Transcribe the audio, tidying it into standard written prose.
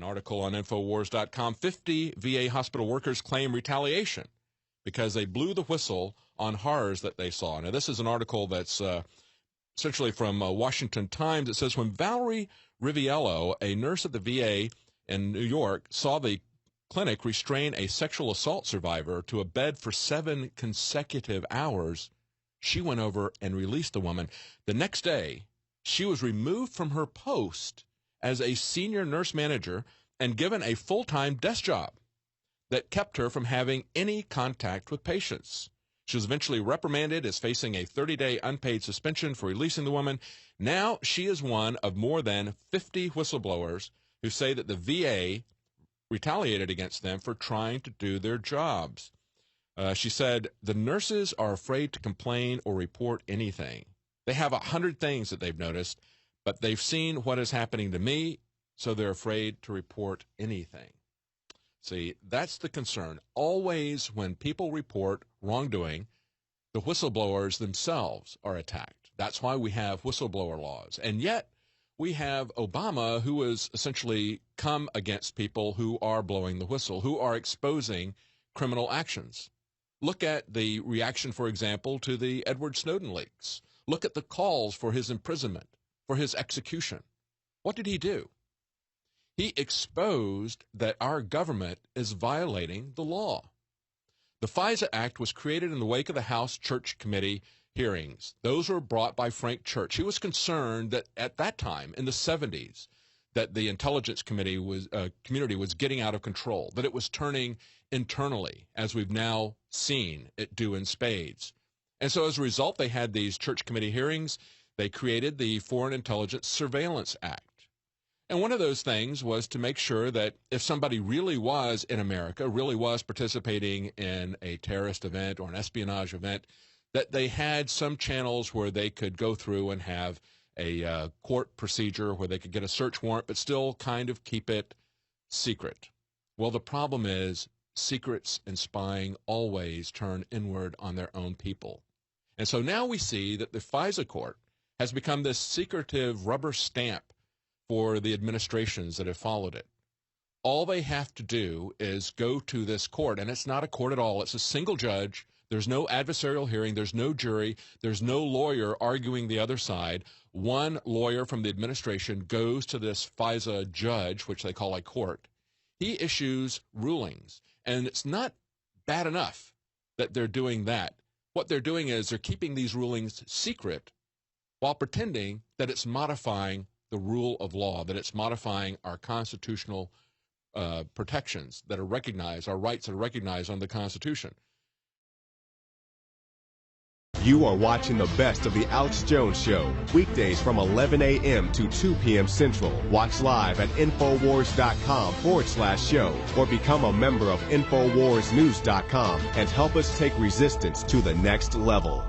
article on Infowars.com. 50 VA hospital workers claim retaliation because they blew the whistle on horrors that they saw. Now, this is an article that's essentially from Washington Times. It says, when Valerie Riviello, a nurse at the VA in New York, saw the clinic restrain a sexual assault survivor to a bed for 7 consecutive hours, she went over and released the woman. The next day, she was removed from her post as a senior nurse manager and given a full-time desk job that kept her from having any contact with patients. She was eventually reprimanded, is facing a 30-day unpaid suspension for releasing the woman. Now she is one of more than 50 whistleblowers who say that the VA retaliated against them for trying to do their jobs. She said, the nurses are afraid to complain or report anything. They have 100 things that they've noticed, but they've seen what is happening to me, so they're afraid to report anything. See, that's the concern. Always when people report wrongdoing, the whistleblowers themselves are attacked. That's why we have whistleblower laws. And yet, we have Obama, who has essentially come against people who are blowing the whistle, who are exposing criminal actions. Look at the reaction, for example, to the Edward Snowden leaks. Look at the calls for his imprisonment, for his execution. What did he do? He exposed that our government is violating the law. The FISA Act was created in the wake of the House Church Committee hearings. Those were brought by Frank Church. He was concerned that at that time, in the 70s, that the intelligence community was getting out of control, that it was turning internally, as we've now seen it do in spades. And so as a result, they had these Church Committee hearings. They created the Foreign Intelligence Surveillance Act. And one of those things was to make sure that if somebody really was in America, really was participating in a terrorist event or an espionage event, that they had some channels where they could go through and have a court procedure where they could get a search warrant, but still kind of keep it secret. Well, the problem is secrets and spying always turn inward on their own people. And so now we see that the FISA court has become this secretive rubber stamp for the administrations that have followed it. All they have to do is go to this court, and it's not a court at all. It's a single judge. There's no adversarial hearing. There's no jury. There's no lawyer arguing the other side. One lawyer from the administration goes to this FISA judge, which they call a court. He issues rulings, and it's not bad enough that they're doing that. What they're doing is they're keeping these rulings secret while pretending that it's modifying the rule of law, that it's modifying our constitutional protections that are recognized, our rights that are recognized under the Constitution. You are watching the best of the Alex Jones Show, weekdays from 11 a.m. to 2 p.m. Central. Watch live at Infowars.com/show or become a member of InfoWarsNews.com and help us take resistance to the next level.